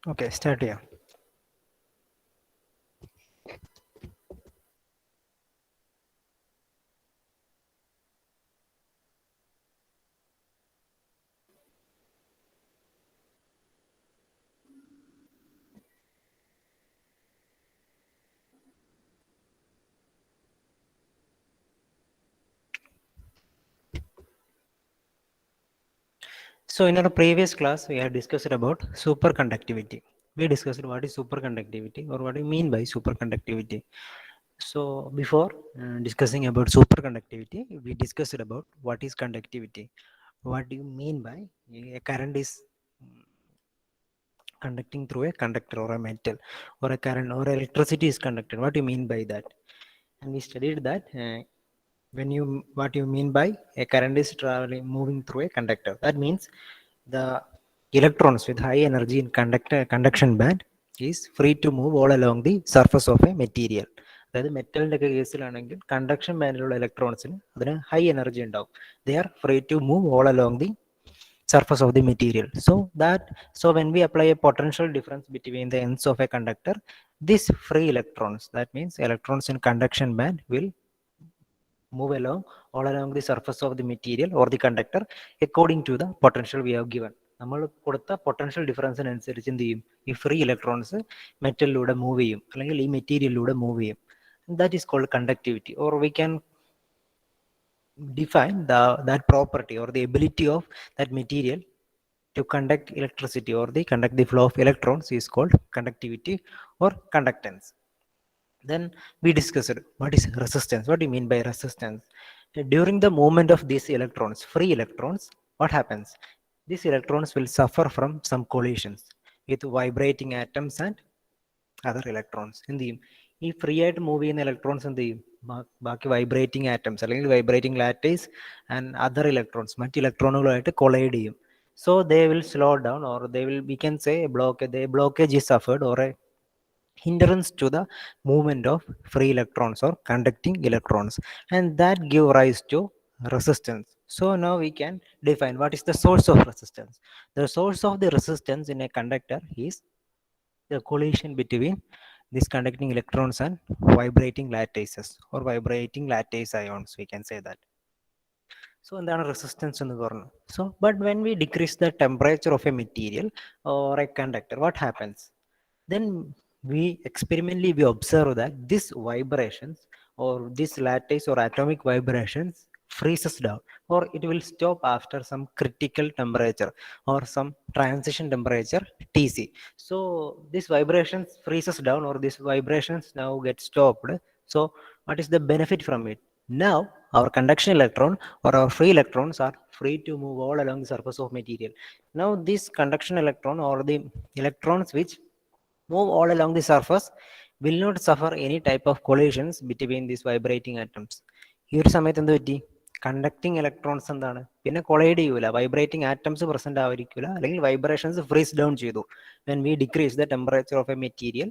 Okay, start here. So in our previous class, we have discussed about superconductivity. We discussed what is superconductivity or what do you mean by superconductivity. So before discussing about superconductivity, we discussed about what is conductivity. What do you mean by a current is conducting through a conductor or a metal, or a current or electricity is conducted? What do you mean by that? And we studied that when you what you mean by a current is traveling moving through a conductor. That means the electrons with high energy in conduction band is free to move all along the surface of a material. അതായത് മെറ്റലിൻ്റെ ഒക്കെ കേസിലാണെങ്കിൽ conduction ബാൻഡിലുള്ള ഇലക്ട്രോൺസിന് അതിന് high energy ഉണ്ടാവും. They are free to move all along the surface of the material. So when we apply a potential difference between the ends of a conductor, these free electrons, that means electrons in conduction band, will move all along the surface of the material or the conductor according to the potential we have given. നമ്മൾ കൊടുത്ത potential ഡിഫറൻസിനനുസരിച്ച് എന്ത് ചെയ്യും? ഈ free electrons മെറ്റലിലൂടെ move ചെയ്യും, അല്ലെങ്കിൽ ഈ മെറ്റീരിയലിലൂടെ move ചെയ്യും. That is called conductivity, or we can define that property or the ability of that material to conduct electricity or the conduct the flow of electrons is called conductivity or conductance. Then we discussed what is resistance. What do you mean by resistance? During the movement of these electrons, free electrons, what happens? These electrons will suffer from some collisions with vibrating atoms and other electrons. എന്ത് ചെയ്യും? ഈ free ആയിട്ട് move ചെയ്യുന്ന electrons എന്ത് ചെയ്യും? ബാക്കി vibrating atoms അല്ലെങ്കിൽ vibrating ലാറ്റേസ് and other electrons മറ്റ് ഇലക്ട്രോണുകളായിട്ട് കൊളൈഡ് ചെയ്യും. So they will slow down, or they will, we can say, blockage is suffered, or a hindrance to the movement of free electrons or conducting electrons, and that give rise to resistance. So now we can define what is the source of resistance. The source of the resistance in a conductor is the collision between these conducting electrons and vibrating lattices or vibrating lattice ions, we can say that. So എന്താണ് resistance എന്ന് പറഞ്ഞു. So but when we decrease the temperature of a material or a conductor, what happens? Then we experimentally we observe that these vibrations or these lattice or atomic vibrations freezes down, or it will stop after some critical temperature or some transition temperature Tc. So these vibrations freezes down, or these vibrations now get stopped. So what is the benefit from it? Now our conduction electron or our free electrons are free to move all along the surface of material. Now this conduction electron or the electrons which move all along the surface will not suffer any type of collisions between these vibrating atoms. ഈ ഒരു സമയത്ത് എന്ത് പറ്റി? Conducting electrons എന്താണ്, പിന്നെ collide ചെയ്യൂല, vibrating atoms present ആയിരിക്കില്ല, അല്ലെങ്കിൽ വൈബ്രേഷൻസ് ഫ്രീസ് ഡൗൺ ചെയ്തു when we decrease the temperature of a material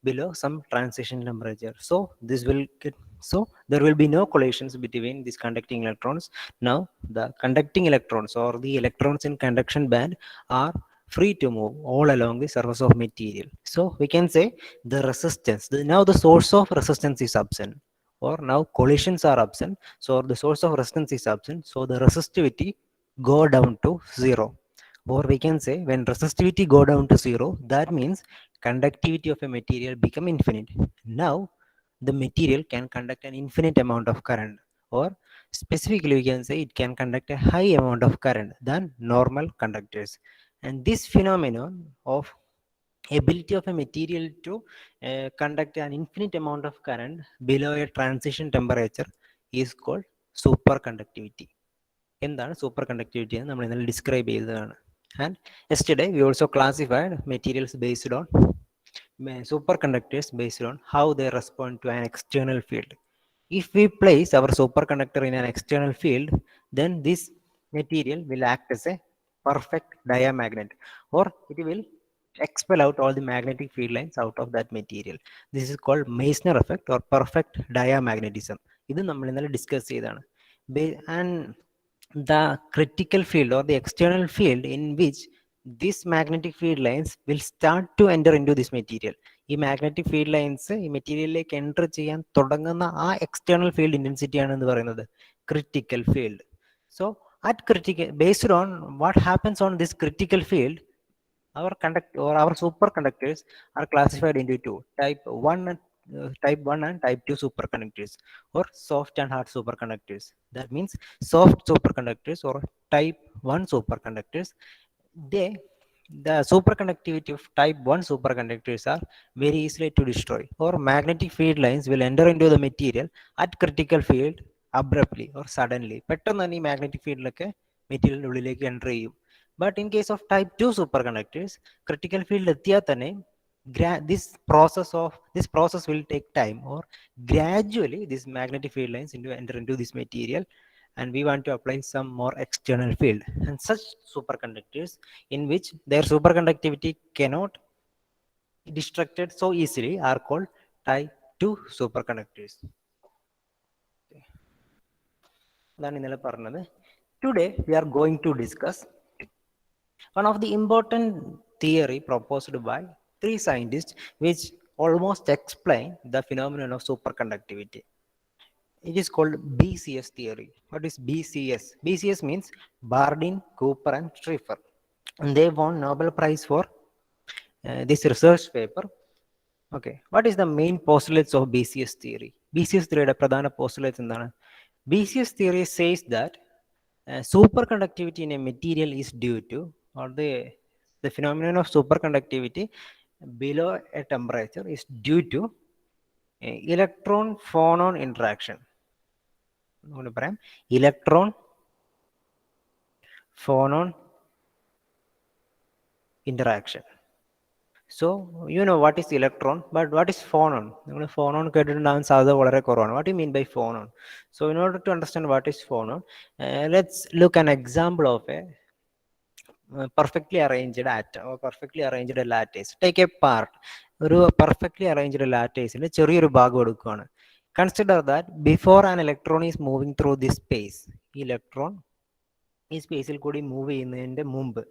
below some transition temperature. So this will get, so there will be no collisions between these conducting electrons. Now the conducting electrons or the electrons in conduction band are free to move all along the surface of material. So we can say the resistance, now the source of resistance is absent, or now collisions are absent, so the source of resistance is absent, so the resistivity go down to zero. Or we can say when resistivity go down to zero, that means conductivity of a material become infinite. Now the material can conduct an infinite amount of current, or specifically we can say it can conduct a high amount of current than normal conductors. And this phenomenon of ability of a material to conduct an infinite amount of current below a transition temperature is called superconductivity. എന്താണ് super conductivity എന്ന് നമ്മൾ ഇന്നലെ describe ചെയ്തതാണ്. And yesterday we also classified materials based on superconductors based on how they respond to an external field. If we place our superconductor in an external field, then this material will act as a perfect diamagnet, or it will expel out all the magnetic field lines out of that material. This is called Meissner effect or perfect diamagnetism. ഇത് നമ്മൾ ഇന്നലെ discuss ചെയ്തതാണ്. And the critical field or the external field in which these magnetic field lines will start to enter into this material. ഈ magnetic field lines ഈ മെറ്റീരിയലിലേക്ക് enter ചെയ്യാൻ തുടങ്ങുന്ന ആ external field intensity ആണ് എന്ന് പറയുന്നത് critical field. So at critical, based on what happens on this critical field, our conduct or our superconductors are classified into two: type 1 and type 2 superconductors, or soft and hard superconductors. That means soft superconductors or type 1 superconductors, they, the superconductivity of type 1 superconductors are very easily to destroy, or magnetic field lines will enter into the material at critical field abruptly or suddenly. പെട്ടെന്ന് തന്നെ ഈ magnetic ഫീൽഡിലൊക്കെ മെറ്റീരിയലിന്റെ ഉള്ളിലേക്ക് enter ചെയ്യും. But in case of type 2 superconductors, critical field എത്തിയാൽ തന്നെ this process will take time, or gradually this magnetic field lines enter into this material, and we want to apply some more external field. And such superconductors in which their superconductivity cannot be destructed so easily are called type 2 superconductors. അതാണ് ഇന്നലെ പറഞ്ഞത്. Today we are going to discuss one of the important theory proposed by three scientists which almost explain the phenomenon of superconductivity. It is called BCS theory. What is BCS? BCS means Bardeen, Cooper and Schrieffer. And they won Nobel Prize for this research paper. Okay, what is the main postulates of BCS theory? BCS theory pradhana postulates endana? BCS theory says that superconductivity in a material is due to, or the phenomenon of superconductivity below a temperature is due to electron phonon interaction. Electron phonon interaction. So you know what is electron, but what is phonon? Phonon കേട്ടിട്ടുണ്ടാകുന്ന സാധ്യത വളരെ കുറവാണ്. What do you mean by phonon? So in order to understand what is phonon, let's look an example of a perfectly arranged atom or perfectly arranged lattice. Take a part, ഒരു perfectly arranged latticeന്റെ ചെറിയൊരു ഭാഗം എടുക്കുകയാണ്. Consider that before an electron is moving through this space, electron ഈ സ്പേസിൽ കൂടി move ചെയ്യുന്നതിന്റെ മുമ്പ്,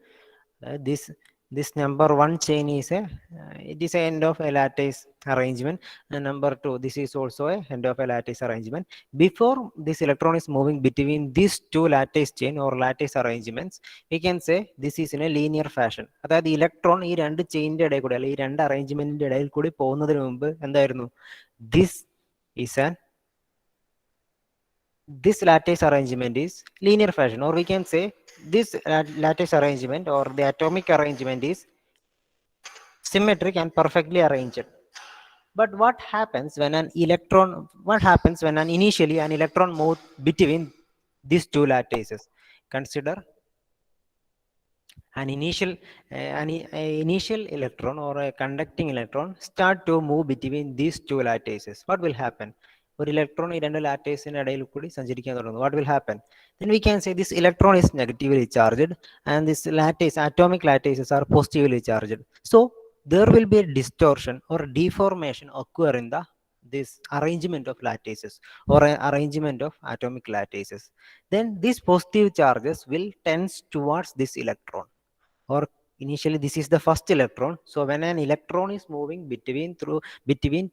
this number 1 chain is it is a end of a lattice arrangement, and number 2, this is also a end of a lattice arrangement. Before this electron is moving between these two lattice chain or lattice arrangements, we can say this is in a linear fashion. അതായത് electron ഈ രണ്ട് ചെയിനിന്റെ ഇടയിൽ കൂടി, അല്ലെങ്കിൽ ഈ രണ്ട് അറേഞ്ച്മെന്റിന്റെ ഇടയിൽ കൂടി പോകുന്നതിന് മുമ്പ് എന്തായിരുന്നു, this lattice arrangement is linear fashion, or we can say this lattice arrangement or the atomic arrangement is symmetric and perfectly arranged. But what happens when initially an electron moves between these two lattices? Consider an initial electron or a conducting electron start to move between these two lattices. What will happen? ഒരു electron ഈ രണ്ട് ലാറ്റേസിന്റെ ഇടയിൽ കൂടി സഞ്ചരിക്കാൻ തുടങ്ങുന്നു. What will happen? Then we can say this electron is negatively charged and this lattice, atomic lattices are positively charged. So there will be a distortion or deformation occur in this arrangement of lattices or an arrangement of atomic lattices. Then these positive charges will tend towards this electron, or initially this is the first electron. So when an electron is moving between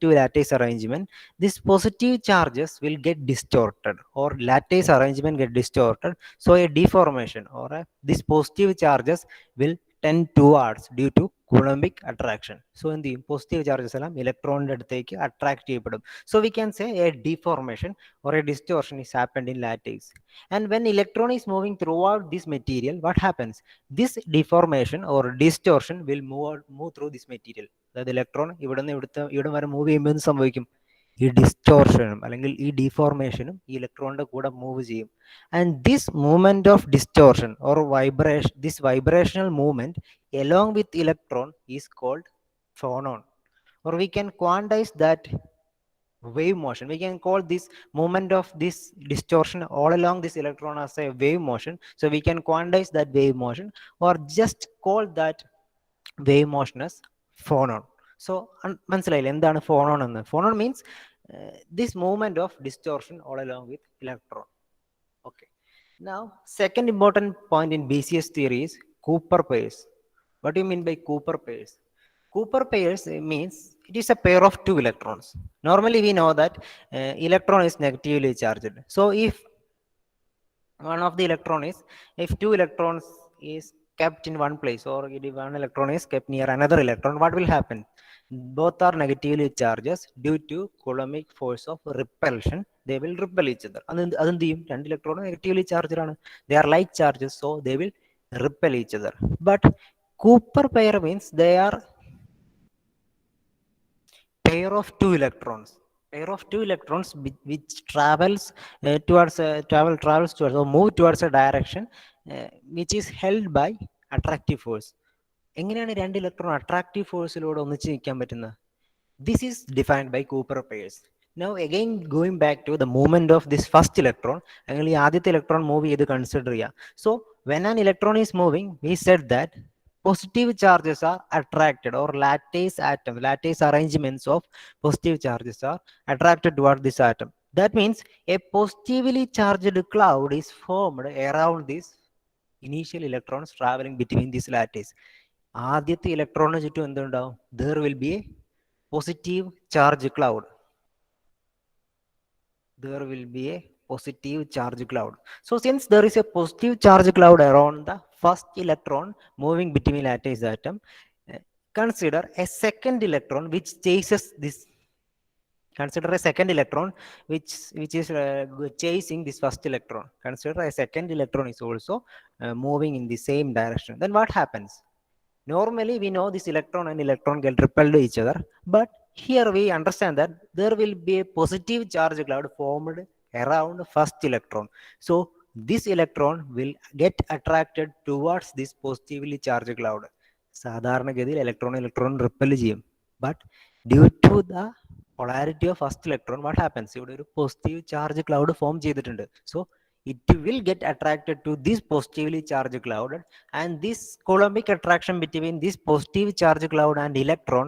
two lattice arrangement, these positive charges will get distorted, or lattice arrangement get distorted. So a deformation or these positive charges will tend towards due to Coulombic attraction. So in the positive charges എല്ലാം ഇലക്ട്രോണിന്റെ അടുത്തേക്ക് attract ചെയ്യപ്പെടും. So we can say a deformation or a distortion is happened in lattice. And when electron is moving throughout this material, what happens? This deformation or distortion will move through this material. അതായത് electron ഇവിടെ വരെ move ചെയ്യുമ്പോൾ എന്ത് സംഭവിക്കും? ഈ ഡിസ്റ്റോർഷനും അല്ലെങ്കിൽ ഈ ഡിഫോർമേഷനും ഈ ഇലക്ട്രോണിന്റെ കൂടെ മൂവ് ചെയ്യും. And this movement of distortion or vibration, this vibrational movement along with electron is called phonon, or we can quantize that wave motion. We can call this movement of this distortion all along this electron as a wave motion. So we can quantize that wave motion, or just call that wave motion as phonon. So മനസ്സിലായില്ലേ എന്താണ് phonon എന്ന്? Phonon means this movement of distortion all along with electron. Okay. Now second important point in BCS theory is Cooper pairs. What do you mean by Cooper pairs? Cooper pairs means it is a pair of two electrons. Normally we know that electron is negatively charged. So if one of the electron is, if two electrons is kept in one place, or if one electron is kept near another electron, what will happen? Both are negatively charges. Due to coulombic force of repulsion, they will repel each other. അതെന്ത് ചെയ്യും? രണ്ട് electron negatively charged ആണ്. They are like charges, so they will repel each other. But Cooper pair means they are pair of two electrons. Pair of two electrons which travels travels towards, or move towards a direction which is held by attractive force. എങ്ങനെയാണ് രണ്ട് electron attractive ഫോഴ്സിലൂടെ ഒന്നിച്ച് നിൽക്കാൻ പറ്റുന്നത്? This is defined by Cooper pairs. Now again going back to the movement of this first electron, അങ്ങനെ ഈ ആദ്യത്തെ electron move ചെയ്ത് consider ചെയ്യാം. So when an electron is moving, we said that positive charges are attracted, or lattice arrangements of positive charges are attracted toward this atom. That means a positively charged cloud is formed around these initial electrons traveling between these lattice. ആദ്യത്തെ ഇലക്ട്രോണിന് ചുറ്റും എന്തുണ്ടാവും? There will be a positive charge cloud. There will be a positive charge cloud. So since there is a positive charge cloud around the first electron moving between lattice atom, consider a second electron which chases this. Consider a second electron which is chasing this first electron. Consider a second electron is also moving in the same direction. Then what happens? Normally we know this electron and electron get repelled to each other, but here we understand that there will be a positive charge cloud formed around first electron. So this electron will get attracted towards this positively charged cloud. സാധാരണഗതിയിൽ electron ripple ചെയ്യും. But due to the polarity of first electron, what happens? ഇവിടെ ഒരു positive charge cloud form ചെയ്തിട്ടുണ്ട്. So it will get attracted to this positively charged cloud, and this coulombic attraction between this positive charge cloud and electron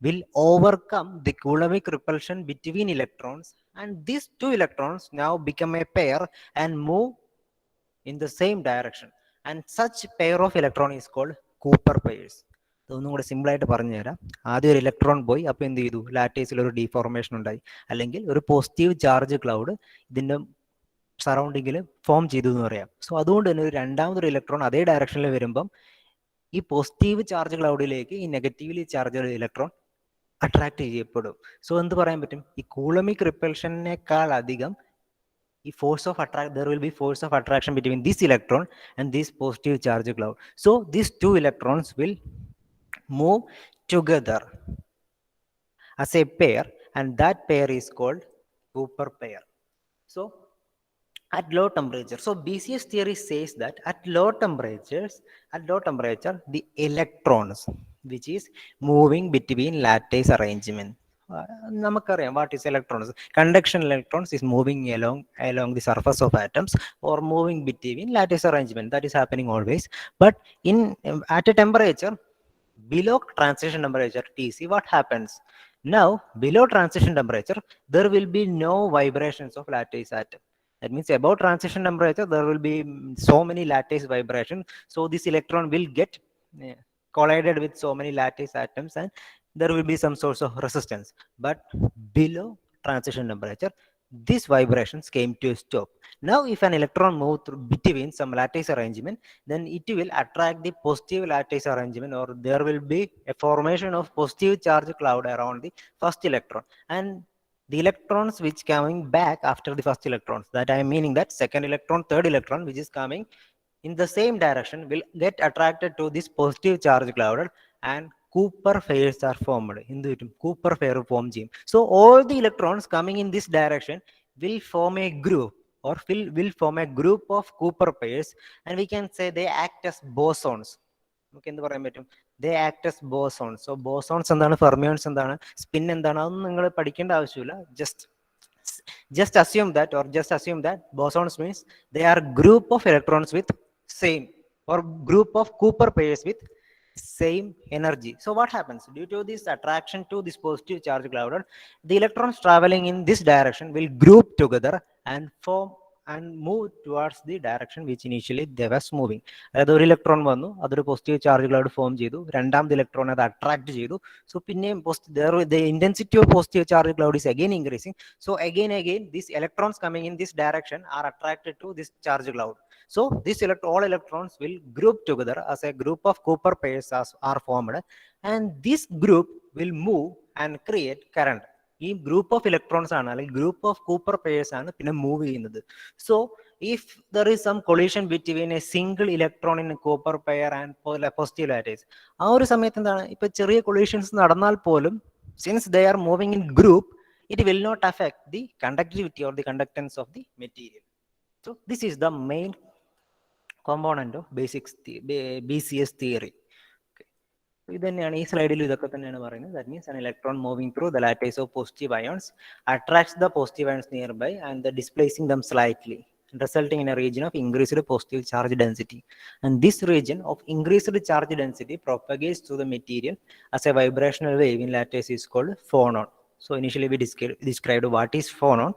will overcome the coulombic repulsion between electrons, and these two electrons now become a pair and move in the same direction, and such pair of electron is called Cooper pairs. ഇതൊന്നും കൂടെ simple ആയിട്ട് പറഞ്ഞു തരാം. ആദ്യം ഒരു electron പോയി, അപ്പോൾ എന്ത് ചെയ്തു? ലാറ്റീസിൽ ഒരു ഡീഫോർമേഷൻ ഉണ്ടായി, അല്ലെങ്കിൽ ഒരു പോസിറ്റീവ് ചാർജ് ക്ലൗഡ് ഇതിന്റെ സറൗണ്ടിങ്ങിൽ ഫോം ചെയ്തു എന്ന് പറയാം. സോ അതുകൊണ്ട് തന്നെ ഒരു രണ്ടാമതൊരു ഇലക്ട്രോൺ അതേ ഡയറക്ഷനിൽ വരുമ്പം ഈ പോസിറ്റീവ് ചാർജ് ക്ലൗഡിലേക്ക് ഈ നെഗറ്റീവ്ലി ചാർജ് ഇലക്ട്രോൺ അട്രാക്ട് ചെയ്യപ്പെടും. സോ എന്ത് പറയാൻ പറ്റും? ഈ കൂളമിക് റിപ്പൽഷനേക്കാൾ അധികം ഈ force of attract, there will be force of attraction between this electron and this positive charge cloud. So these two electrons will move together as a pair, and that pair is called Cooper pair. So at low temperature, so BCS theory says that at low temperature the electrons which is moving between lattice arrangement, നമുക്കറിയാം what is electrons. Conduction electrons is moving along the surface of atoms, or moving between lattice arrangement. That is happening always. But in at a temperature below transition temperature Tc, what happens? Now below transition temperature there will be no vibrations of lattice atom. That means above transition temperature there will be so many lattice vibrations, so this electron will get collided with so many lattice atoms, and there will be some source of resistance. But below transition temperature these vibrations came to a stop. Now if an electron moves through between some lattice arrangement, then it will attract the positive lattice arrangement, or there will be a formation of positive charge cloud around the first electron, and the electrons which coming back after the first electrons, that I am meaning that second electron, third electron which is coming in the same direction, will get attracted to this positive charge cloud, and Cooper pairs are formed. In the Cooper pair form ചെയ്യും. So all the electrons coming in this direction will form a group, or will form a group of Cooper pairs, and we can say they act as bosons. നമുക്ക് എന്ത് പറയാൻ പറ്റും? They act as bosons. So bosons എന്താണ്, fermions എന്താണ്, spin എന്താണ്, അതൊന്നും നിങ്ങൾ പഠിക്കേണ്ട ആവശ്യമില്ല. Just assume that bosons means they are group of electrons with same, or group of Cooper pairs with same energy. So what happens? Due to this attraction to this positive charge cloud, the electrons traveling in this direction will group together and form and move towards the direction which initially they was moving. അതായത് ഒരു electron വന്നു, അതൊരു positive charge cloud form ചെയ്തു, രണ്ടാമത് electron അത് attract ചെയ്തു. So പിന്നെയും the intensity of positive charge cloud is again increasing. So again these electrons coming in this direction are attracted to this charge cloud. So this all electrons will group together as a group of Cooper pairs are formed, and this group will move and create current. ഈ group of electrons ആണ് അല്ലെങ്കിൽ group of Cooper pairs ആണ് പിന്നെ move ചെയ്യുന്നത്. So if there is some collision between a single electron in Cooper pair and positive lattice, ആ ഒരു സമയത്ത് എന്താണ്, ഇപ്പൊ ചെറിയ കൊളീഷൻസ് നടന്നാൽ പോലും since they are moving in group, it will not affect the conductivity or the conductance of the material. So this is the main component of BCS theory. ഇത് തന്നെയാണ് ഈ സ്ലൈഡിൽ ഇതൊക്കെ തന്നെയാണ് പറയുന്നത്. That means an electron moving through the lattice of positive ions attracts the positive ions nearby and displacing them slightly, resulting in a region of increased positive charge density. And this region of increased charge density propagates through the material as a vibrational wave in lattice is called phonon. So initially we described what is phonon.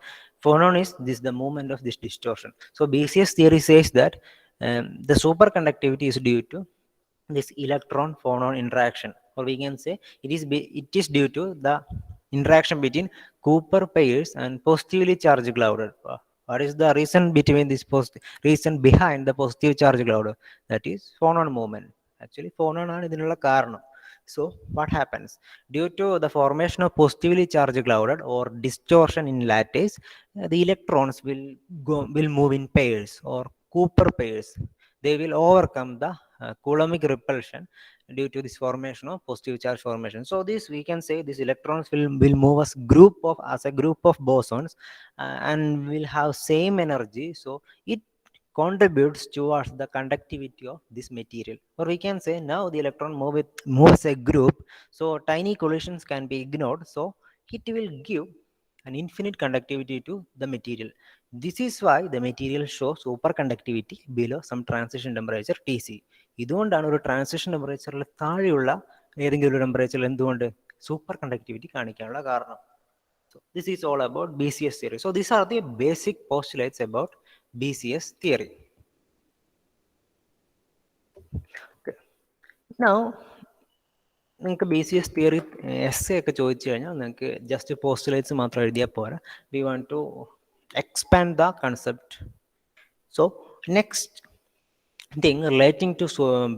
Phonon is the movement of this distortion. So BCS theory says that the superconductivity is due to this electron phonon interaction, or we can say it is due to the interaction between Cooper pairs and positively charged cloud. What is the reason between this reason behind the positive charge cloud? That is phonon movement. Actually phonon ആണ് ഇതിനുള്ള കാരണം. So what happens due to the formation of positively charged cloud or distortion in lattice, the electrons will move in pairs or Cooper pairs. They will overcome the Coulombic repulsion due to this formation of positive charge formation. So this we can say these electrons will move as a group of bosons and will have same energy. So it contributes towards the conductivity of this material. Or we can say now the electron moves a group, so tiny collisions can be ignored. So it will give an infinite conductivity to the material. This is why the material shows superconductivity below some transition temperature Tc. ഇതുകൊണ്ടാണ് ഒരു transition ടെമ്പറേച്ചറിൽ താഴെയുള്ള ഏതെങ്കിലും ഒരു ടെമ്പറേച്ചറിൽ എന്തുകൊണ്ട് super conductivity കാണിക്കാനുള്ള കാരണം. So this is all about BCS theory. So these are the basic postulates about BCS theory. Okay. Now നിങ്ങൾക്ക് BCS തിയറി എസ്സേ ഒക്കെ ചോദിച്ചു കഴിഞ്ഞാൽ നിങ്ങൾക്ക് ജസ്റ്റ് പോസ്റ്റുലേറ്റ്സ് മാത്രം എഴുതിയാൽ പോരാ. We want to expand the concept. So next thing relating to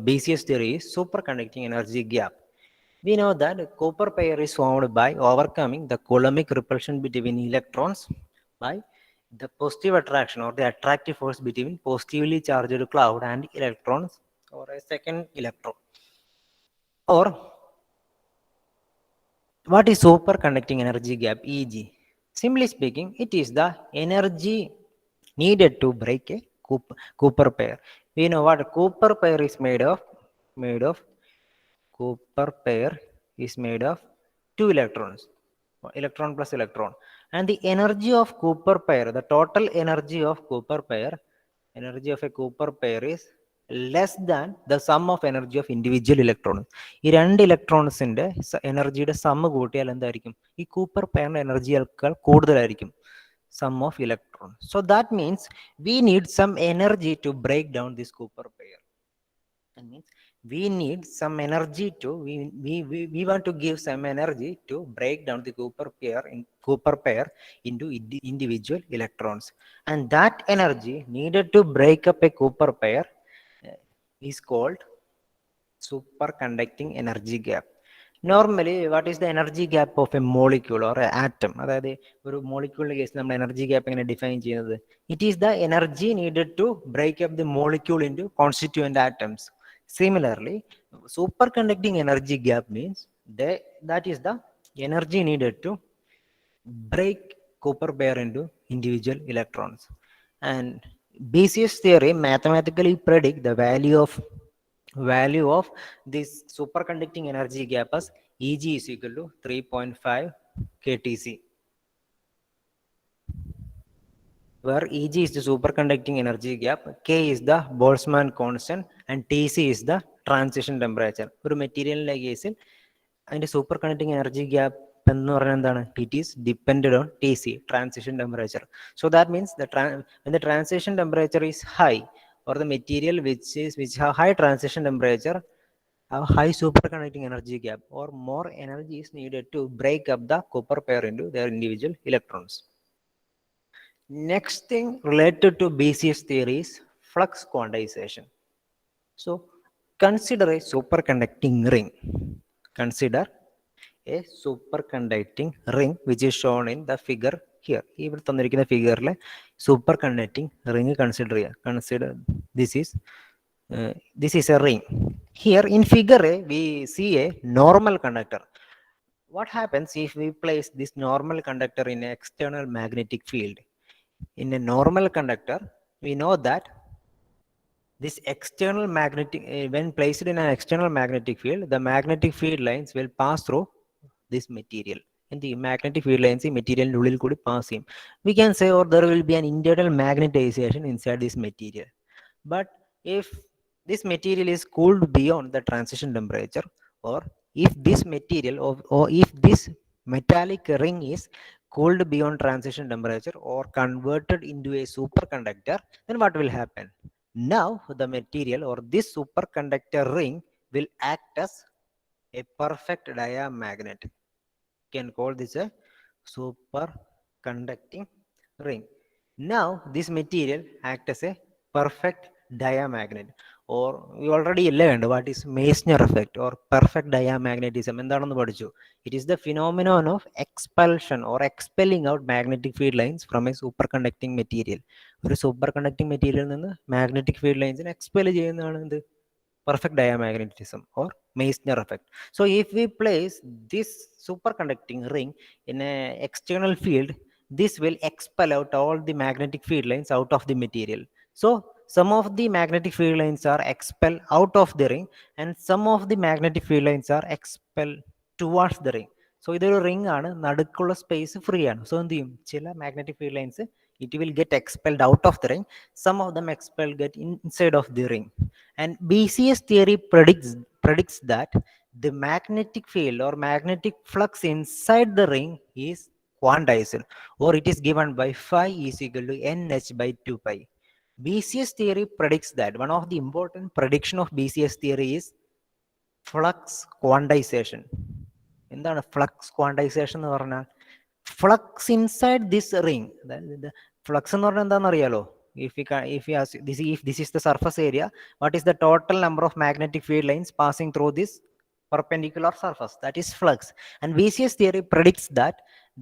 BCS theory is superconducting energy gap. We know that Cooper pair is formed by overcoming the Coulombic repulsion between electrons by the positive attraction or the attractive force between positively charged cloud and electrons or a second electron. Or what is superconducting energy gap, EG? Simply speaking, it is the energy needed to break a Cooper pair. We know what a Cooper pair is made of. Cooper pair is made of two electrons, electron plus electron, and the energy of Cooper pair, the total energy of Cooper pair, energy of a Cooper pair is less than the sum of energy of individual electrons. ഈ രണ്ട് ഇലക്ട്രോൺസിന്റെ എനർജിയുടെ sum കൂട്ടിയാൽ എന്തായിരിക്കും? ഈ Cooper പെയറിന്റെ എനർജിയേക്കാൾ കൂടുതലായിരിക്കും sum of electrons. So that means we need some energy to break down this Cooper pair. That means we need some energy to we want to give some energy to break down the Cooper pair into individual electrons, and that energy needed to break up a Cooper pair is called superconducting energy gap. Normally what is the energy gap of a molecule or an atom? അതായത് ഒരു മോളിക്യൂളിന്റെ case നമ്മൾ energy gap എങ്ങനെ define ചെയ്യുന്നത്? It is the energy needed to break up the molecule into constituent atoms. Similarly, superconducting energy gap means that is the energy needed to break Cooper pair into individual electrons. And BCS theory mathematically predict the value of this superconducting energy gap as Eg is equal to 3.5 kTc, where Eg is the superconducting energy gap, K is the Boltzmann constant, and Tc is the transition temperature. ഒരു മെറ്റീരിയലിന്റെ കേസിൽ അതിന്റെ super conducting energy gap എന്ന് പറഞ്ഞാൽ എന്താണ്? It is depended on TC, transition temperature. So that means when the transition temperature is high, or the material which have high transition temperature have high superconducting energy gap, or more energy is needed to break up the copper pair into their individual electrons. Next thing related to BCS theory is flux quantization. So consider a superconducting ring. Consider a superconducting ring which is shown in the figure here. ഇവിടെ തന്നിരിക്കുന്ന ഫിഗറിലെ superconducting ring consider ചെയ്യുക. Consider this is a ring. Here in figure A we see a normal conductor. What happens if we place this normal conductor in an external magnetic field? In a normal conductor, we know that this external magnetic, when placed in an external magnetic field, the magnetic field lines will pass through this material. And the magnetic field lines in material could pass in. We can say, or there will be an internal magnetization inside this material. But if this material is cooled beyond the transition temperature, or if this material or if this metallic ring is cooled beyond transition temperature or converted into a superconductor, then what will happen? Now the material or this superconductor ring will act as a perfect diamagnet. You can call this a superconducting ring. Now this material acts as a perfect diamagnet, or we already learned what is Meissner effect or perfect diamagnetism. It is the phenomenon of expulsion or expelling out magnetic field lines from a superconducting material. ഒരു superconducting material നിന്ന് magnetic field lines expel ചെയ്യുന്നതാണ് എന്ത്? Perfect diamagnetism or Meissner effect. So if we place this superconducting ring in an external field, this will expel out all the magnetic field lines out of the material. So some of the magnetic field lines are expelled out of the ring, and some of the magnetic field lines are expelled towards the ring. So ഇതൊരു ring ആണ്, നടുക്കുള്ള space free ആണ്. So എന്ത് ചെയ്യും? ചില magnetic field lines it will get expelled out of the ring, some of them expelled get inside of the ring. And BCS theory predicts that the magnetic field or magnetic flux inside the ring is quantized, or it is given by phi is equal to nh by 2 pi. BCS theory predicts that one of the important prediction of BCS theory is flux quantization. എന്താണ് flux quantisation എന്ന് പറഞ്ഞാൽ? Flux inside this ring, flux എന്ന് പറഞ്ഞാൽ എന്താണെന്ന് അറിയാലോ? If this is the surface area, what is the total number of magnetic field lines passing through this perpendicular surface? That is flux. And BCS theory predicts that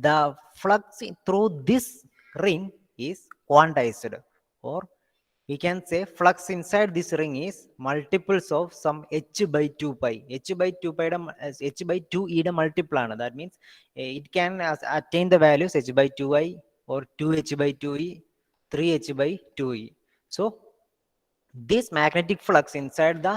the flux through this ring is quantized, or we can say flux inside this ring is multiples of some h by 2 pi. H by 2 pi h by 2e multiple ആണ്. That means it can attain the values h by 2i or 2h by 2e, 3h by 2e. So this magnetic flux inside the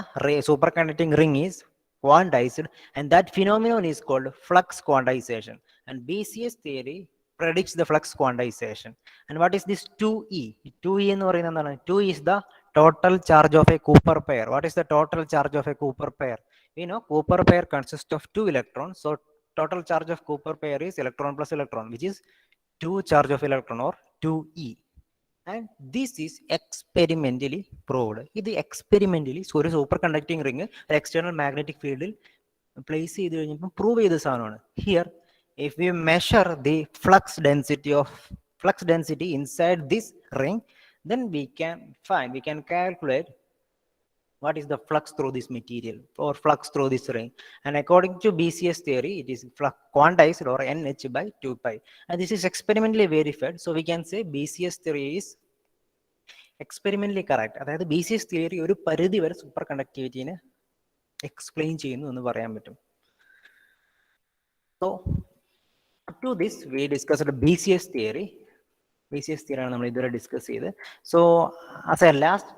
superconducting ring is quantized, and that phenomenon is called flux quantization. And BCS theory predicts the flux quantization. And what is this 2e? 2e എന്ന് പറയുന്നത് എന്താണ്? 2 is the total charge of a Cooper pair. What is the total charge of a Cooper pair? We know Cooper pair consists of 2 electrons. So total charge of Cooper pair is electron plus electron, which is 2 charge of electron, or 2e. And this is experimentally proved. ഇത് experimentally ഒരു super conducting ring external magnetic ഫീൽഡിൽ place ചെയ്ത് കഴിഞ്ഞപ്പോൾ prove ചെയ്ത സാധനമാണ്. Here if we measure the flux density inside this ring, then we can calculate what is the flux through this material or flux through this ring. And according to BCS theory, it is quantized, or nh by 2 pi. And this is experimentally verified. So we can say BCS theory is experimentally correct. അതായത് BCS theory ഒരു പരിധി വരെ super കണ്ടക്ടിവിറ്റിനെ explain ചെയ്യുന്നു എന്ന് പറയാൻ പറ്റും. So up to this we discussed BCS theory. BCS theory ആണ് നമ്മൾ ഇതുവരെ ഡിസ്കസ് ചെയ്ത്. സോ ആസ് എ ലാസ്റ്റ്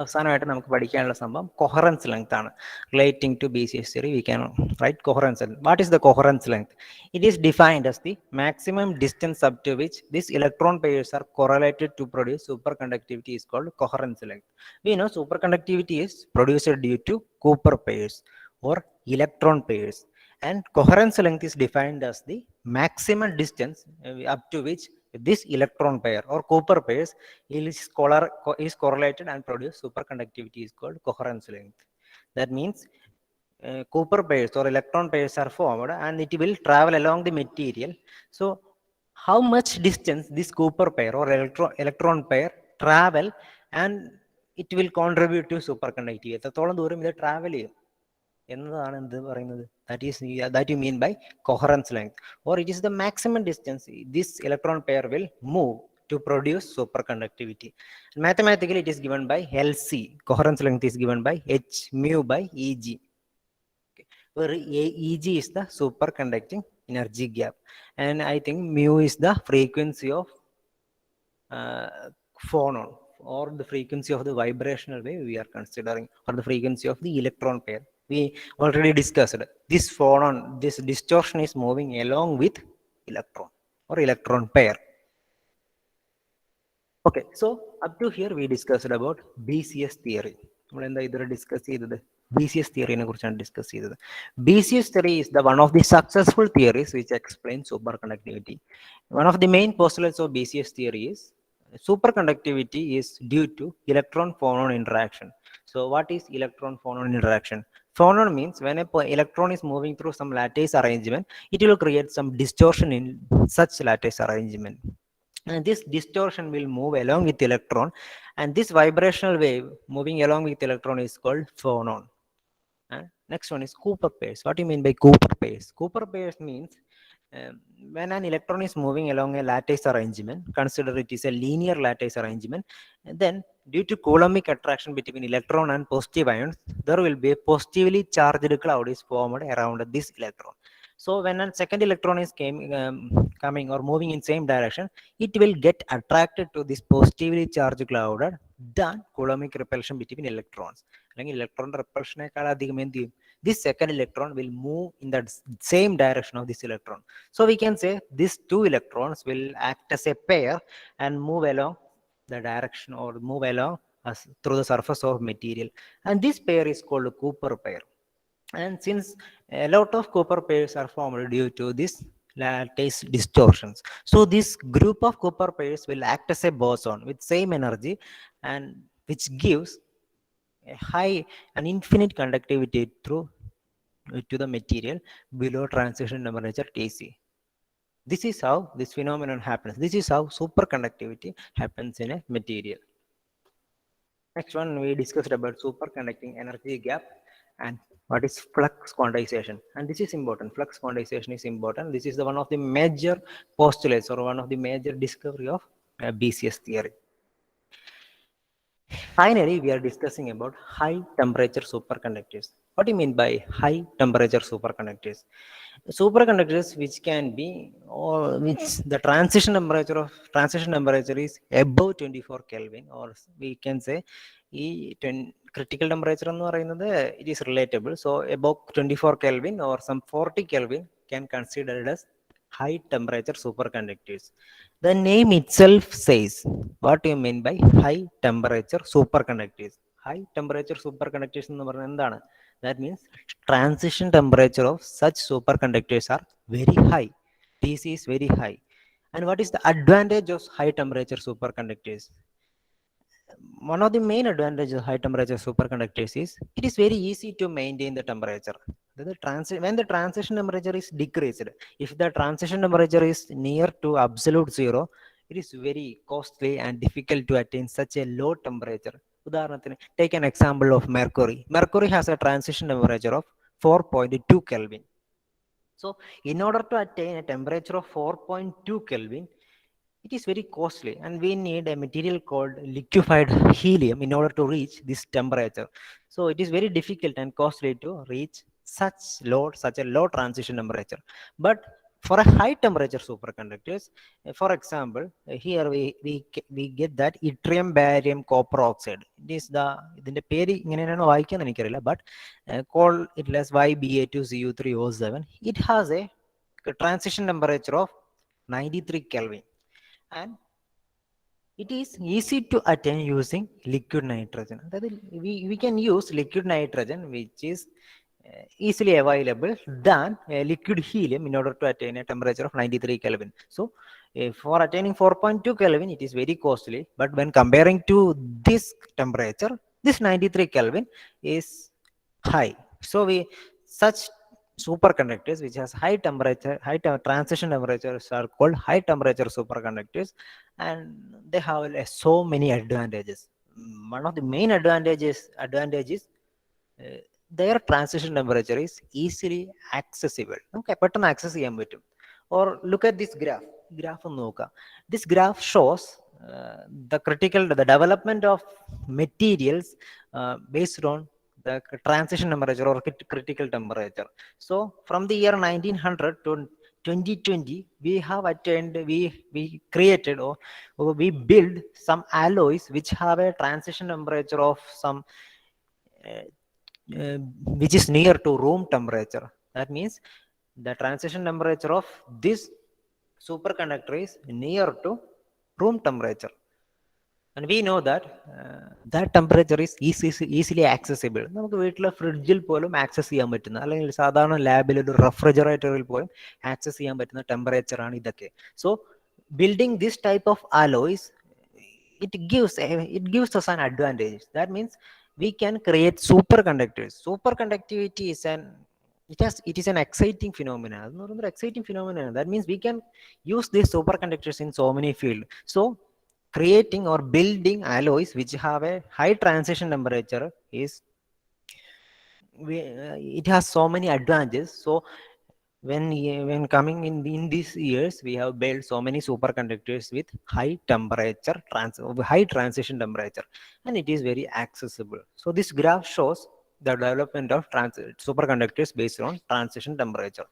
അവസാനമായിട്ട് നമുക്ക് പഠിക്കാനുള്ള സംഭവം കൊഹറൻസ് ലെങ്ത് ആണ്. Relating to BCS theory we can write coherence length. What is the coherence length? It is defined as the maximum distance up to which these electron pairs are correlated to produce superconductivity is called coherence length. We know superconductivity is produced due to Cooper pairs or electron pairs, And coherence length is defined as the maximum distance up to which this electron pair or Cooper pairs is correlated and produce superconductivity is called coherence length. That means Cooper pairs or electron pairs are formed and it will travel along the material. So how much distance this Cooper pair or electron pair travel and it will contribute to superconductivity. എത്രത്തോളം ദൂരം ഇത് travel ചെയ്യും എന്നതാണ് എന്ത് പറയുന്നത്, that you mean by coherence length, or it is the maximum distance this electron pair will move to produce superconductivity. Mathematically it is given by LC. Coherence length is given by h mu by Eg, where Eg is the superconducting energy gap, and I think mu is the frequency of phonon, or the frequency of the vibrational wave we are considering, or the frequency of the electron pair. We already discussed this phonon, this distortion is moving along with electron or electron pair. Okay, so up to here we discussed about BCS theory. നമ്മൾ എന്താ ഇതുവരെ discuss ചെയ്തത്? BCS theory നെ കുറിച്ചാണ് discuss ചെയ്തത്. BCS theory is the one of the successful theories which explains superconductivity. One of the main postulates of BCS theory is superconductivity is due to electron phonon interaction. So what is electron phonon interaction? Phonon means when an electron is moving through some lattice arrangement, it will create some distortion in such lattice arrangement. And this distortion will move along with electron, and this vibrational wave moving along with electron is called phonon. Next one is Cooper pairs. What do you mean by Cooper pairs? Cooper pairs means when an electron is moving along a lattice arrangement, consider it is a linear lattice arrangement, and then due to Coulombic attraction between electron and positive ions, there will be a positively charged cloud is formed around this electron. So when a second electron is coming or moving in same direction, it will get attracted to this positively charged cloud than Coulombic repulsion between electrons. Electron repulsion, this second electron will move in the same direction of this electron. So we can say these two electrons will act as a pair and move along the direction or move along through the surface of material, and this pair is called Cooper pair. And since a lot of Cooper pairs are formed due to this lattice distortions, so this group of Cooper pairs will act as a boson with same energy, and which gives a high and infinite conductivity through to the material below transition temperature Tc. This is how this phenomenon happens. This is how superconductivity happens in a material. Next one, we discussed about superconducting energy gap and what is flux quantization. And this is important. Flux quantization is important. This is the one of the major postulates or one of the major discovery of BCS theory. Finally, we are discussing about high temperature superconductors. What do you mean by high temperature superconductors? Superconductors which can be, or which the transition temperature is above 24 Kelvin, or we can say critical temperature it is relatable. So above 24 Kelvin or some 40 Kelvin can considered as high temperature superconductors. The name itself says what do you mean by high temperature superconductors. High temperature superconductors എന്ന് പറഞ്ഞാൽ എന്താണ്? That means transition temperature of such superconductors are very high. Tc is very high. And what is the advantage of high temperature superconductors? One of the main advantages of high temperature superconductors is it is very easy to maintain the temperature. When the transition temperature is decreased, if the transition temperature is near to absolute zero, it is very costly and difficult to attain such a low temperature. Take an example of mercury. Mercury has a transition temperature of 4.2 Kelvin. So in order to attain a temperature of 4.2 Kelvin, it is very costly, and we need a material called liquefied helium in order to reach this temperature. So it is very difficult and costly to reach such a low transition temperature. But for a high temperature superconductors, for example, here we get that yttrium barium copper oxide. It is ഇതിന്റെ പേര് ഇങ്ങനെയാണോ വായിക്കാൻ എനിക്കറിയില്ല, but call it as YBA2Cu3O7. It has a transition temperature of 93 Kelvin. And it is easy to attain using liquid nitrogen. We can use liquid nitrogen, which is easily available than liquid helium in order to attain a temperature of 93 Kelvin. So for attaining 4.2 Kelvin, it is very costly. But when comparing to this temperature, this 93 Kelvin is high. So such superconductors which has high temperature, transition temperatures are called high temperature superconductors, and they have so many advantages. One of the main advantages uh, their transition temperature is easily accessible. നമുക്ക് പെട്ടെന്ന് access ചെയ്യാൻ പറ്റും. Or look at this graph ഒന്ന് നോക്കുക. This graph shows the development of materials based on the transition temperature or critical temperature. So from the year 1900 to 2020, we have attained, we created, or we build some alloys which have a transition temperature of some uh, which is near to room temperature. That means the transition temperature of this superconductor is near to room temperature, and we know that that temperature is easily accessible. നമുക്ക് വീട്ടിലെ ഫ്രിഡ്ജിൽ പോലും access ചെയ്യാൻ പറ്റുന്ന, അല്ലെങ്കിൽ സാധാരണ ലാബിൽ ഒരു റെഫ്രിജറേറ്ററിൽ പോലും ആക്സസ് ചെയ്യാൻ പറ്റുന്ന ടെമ്പറേച്ചർ ആണ് ഇതൊക്കെ. So building this type of alloys, it gives us an advantage. That means we can create superconductors. Superconductivity is it is an exciting phenomena. Exciting phenomena. That means we can use these superconductors in so many fields. So creating or building alloys which have a high transition temperature is it has so many advantages. So when coming in these years, we have built so many superconductors with high temperature high transition temperature, and it is very accessible. So this graph shows the development of superconductors based on transition temperature.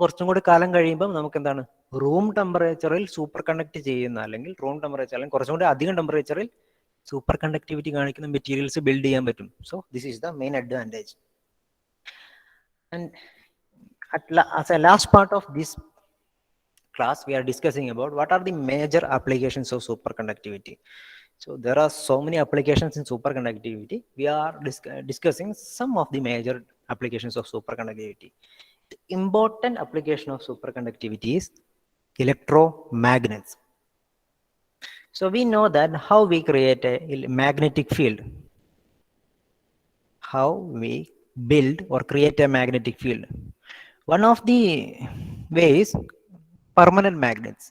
കുറച്ചും കൂടി കാലം കഴിയുമ്പോൾ നമുക്ക് എന്താണ്, room ടെമ്പറേച്ചറിൽ super conduct ചെയ്യുന്ന, അല്ലെങ്കിൽ room temperature അല്ലെങ്കിൽ കുറച്ചും കൂടി അധികം ടെമ്പറേച്ചറിൽ സൂപ്പർ കണ്ടക്ടിവിറ്റി കാണിക്കുന്ന മെറ്റീരിയൽസ് ബിൽഡ് ചെയ്യാൻ പറ്റും. So this is the main advantage. And as a last part of this class, we are discussing about what are the major applications of superconductivity. So there are so many applications in superconductivity. We are discussing some of the major applications of superconductivity. The important application of superconductivity is electromagnets. So we know that how we create a magnetic field, how we build or create a magnetic field. One of the ways, permanent magnets.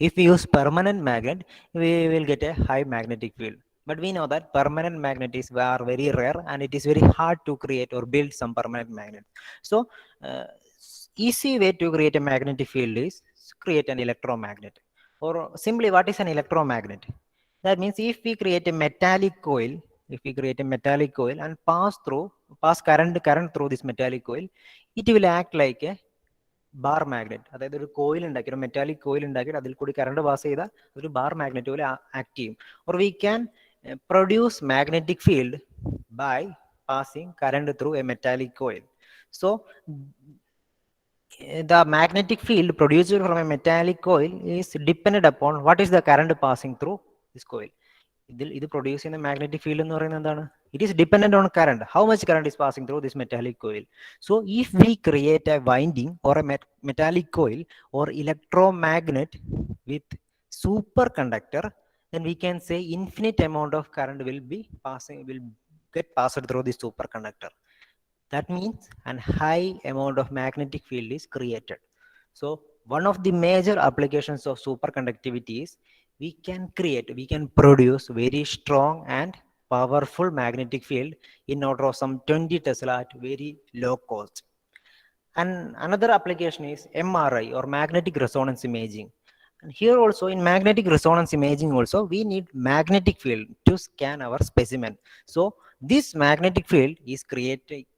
If we use permanent magnet, we will get a high magnetic field. But we know that permanent magnets are very rare, and it is very hard to create or build some permanent magnet. So easy way to create a magnetic field is create an electromagnet. Or simply, what is an electromagnet? That means if we create a metallic coil, and pass current through this metallic coil, it will act like a bar magnet. അതായത് ഒരു coil ഉണ്ടാക്കി, ഒരു metallic coil ഉണ്ടാക്കിയിട്ട് അതിൽ കൂടി current pass ചെയ്താൽ ഒരു bar magnet പോലെ ആക്ട് ചെയ്യും. Or we can produce magnetic field by passing current through a metallic coil. So the magnetic field produced from a metallic coil is dependent upon what is the current passing through this coil. ഇത് produce ചെയ്യുന്ന magnetic field എന്ന് പറയുന്നത് എന്താണ്? It is dependent on current. How much current is passing through this metallic coil. So if we create a winding or a metallic coil or electromagnet with superconductor, then we can say infinite amount of current will get passed through the superconductor. That means a high amount of magnetic field is created. So one of the major applications of superconductivity is we can produce very strong and powerful magnetic field in order of some 20 Tesla at very low cost. And another application is MRI or magnetic resonance imaging. And here also in magnetic resonance imaging also we need magnetic field to scan our specimen. So this magnetic field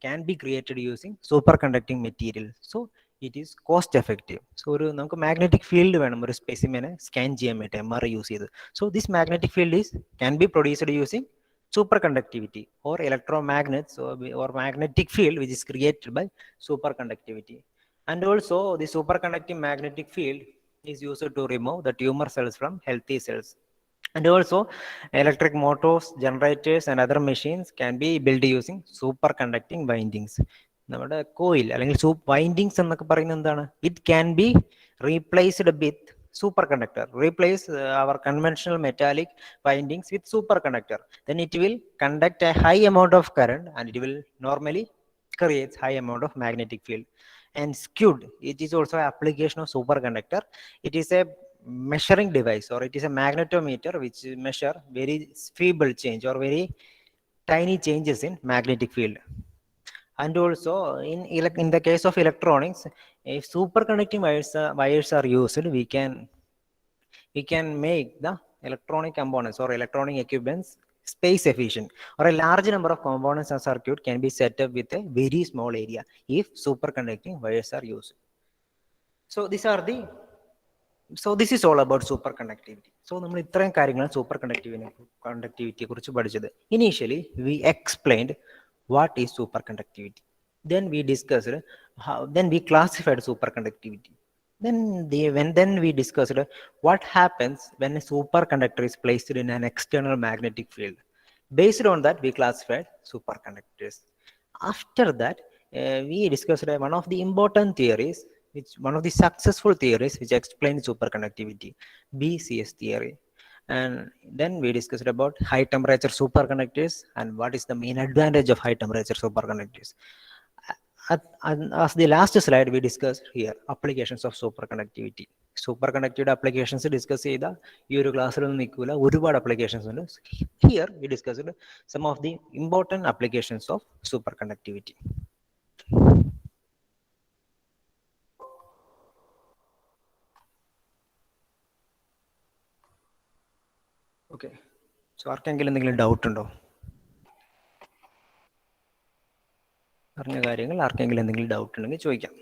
can be created using superconducting material. So it is cost effective. So ഒരു നമുക്ക് magnetic field വേണം ഒരു സ്പെസിമെനെ scan ചെയ്യാൻ വേണ്ടി MRI use ചെയ്ത്. So this magnetic field can be produced using superconductivity or electromagnets or magnetic field which is created by superconductivity. And also the superconducting magnetic field is used to remove the tumor cells from healthy cells. And also electric motors, generators and other machines can be built using superconducting windings. നമ്മുടെ coil അല്ലെങ്കിൽ windings എന്നൊക്കെ പറയുന്നത് എന്താണ്? It can be replaced with superconductor. Replace our conventional metallic windings with superconductor, then it will conduct a high amount of current and it will normally creates high amount of magnetic field. And skewed, it is also an application of superconductor. It is a measuring device, or it is a magnetometer which measure very feeble change or very tiny changes in magnetic field. And also in the case of electronics, if superconducting wires are used, we can make the electronic components or electronic equipments space efficient, or a large number of components and circuit can be set up with a very small area if superconducting wires are used. So this is all about superconductivity. So നമ്മൾ ഇത്രയും കാര്യങ്ങൾ super കണ്ടക്ടിവിറ്റിയെ കുറിച്ച് പഠിച്ചത്. Initially we explained what is superconductivity, then we discussed then we classified superconductivity. Then we discussed what happens when a superconductor is placed in an external magnetic field. Based on that, we classified superconductors. After that, we discussed one of the important theories, one of the successful theories which explains superconductivity, BCS theory. And then we discussed about high temperature superconductors and what is the main advantage of high temperature superconductors. As the last slide, we discussed here applications of superconductivity. Superconductivity applications discuss ചെയ്ത ഈ ഒരു ക്ലാസ്സിലൊന്നും നിൽക്കില്ല, ഒരുപാട് applications ഉണ്ട്. Here we discussed some of the important applications of superconductivity. Okay, so ആർക്കെങ്കിലും എന്തെങ്കിലും doubt ഉണ്ടോ? പറഞ്ഞ കാര്യങ്ങൾ ആർക്കെങ്കിലും എന്തെങ്കിലും ഡൗട്ട് ഉണ്ടെങ്കിൽ ചോദിക്കാം.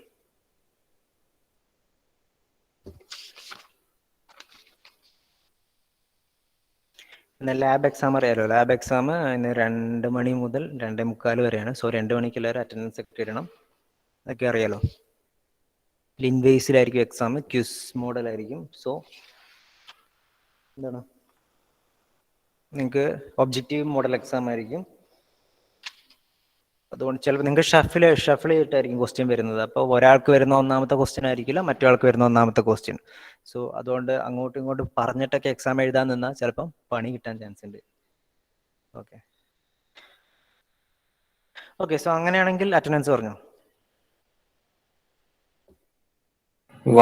എന്നാൽ ലാബ് എക്സാം അറിയാലോ, ലാബ് എക്സാം ഇന്ന് 2 മണി മുതൽ 2:45 വരെയാണ്. സോ 2 മണിക്ക് എല്ലാവരും അറ്റൻഡൻസ് ഒക്കെ ഇടണം. അതൊക്കെ അറിയാലോ. ലിൻവേസിലായിരിക്കും എക്സാം, ക്യൂസ് മോഡലായിരിക്കും. സോ എന്താണ്, നിങ്ങൾക്ക് ഒബ്ജക്റ്റീവ് മോഡൽ എക്സാം ആയിരിക്കും. അതുകൊണ്ട് ചിലപ്പോൾ നിങ്ങൾക്ക് ഷഫിൾ ചെയ്തിട്ടായിരിക്കും ക്വസ്റ്റ്യൻ വരുന്നത്. അപ്പോൾ ഒരാൾക്ക് വരുന്ന ഒന്നാമത്തെ ക്വസ്റ്റ്യൻ ആയിരിക്കില്ല മറ്റൊരാൾക്ക് വരുന്ന ഒന്നാമത്തെ ക്വസ്റ്റ്യൻ. സോ അതുകൊണ്ട് അങ്ങോട്ടും ഇങ്ങോട്ടും പറഞ്ഞിട്ടൊക്കെ എക്സാം എഴുതാൻ നിന്നാൽ ചിലപ്പം പണി കിട്ടാൻ ചാൻസ് ഉണ്ട്. ഓക്കെ ഓക്കെ, സോ അങ്ങനെയാണെങ്കിൽ അറ്റൻഡൻസ് പറഞ്ഞോ.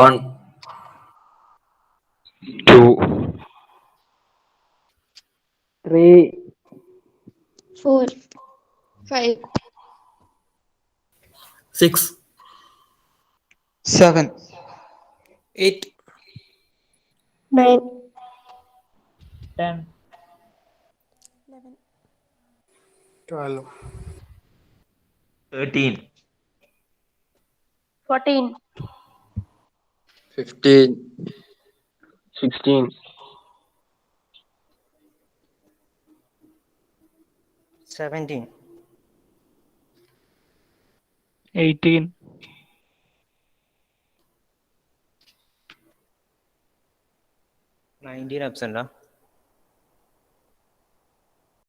1 2 3 4 5 6 7 8 9 10 11 12 13 14 15 16 17 18 19 absent.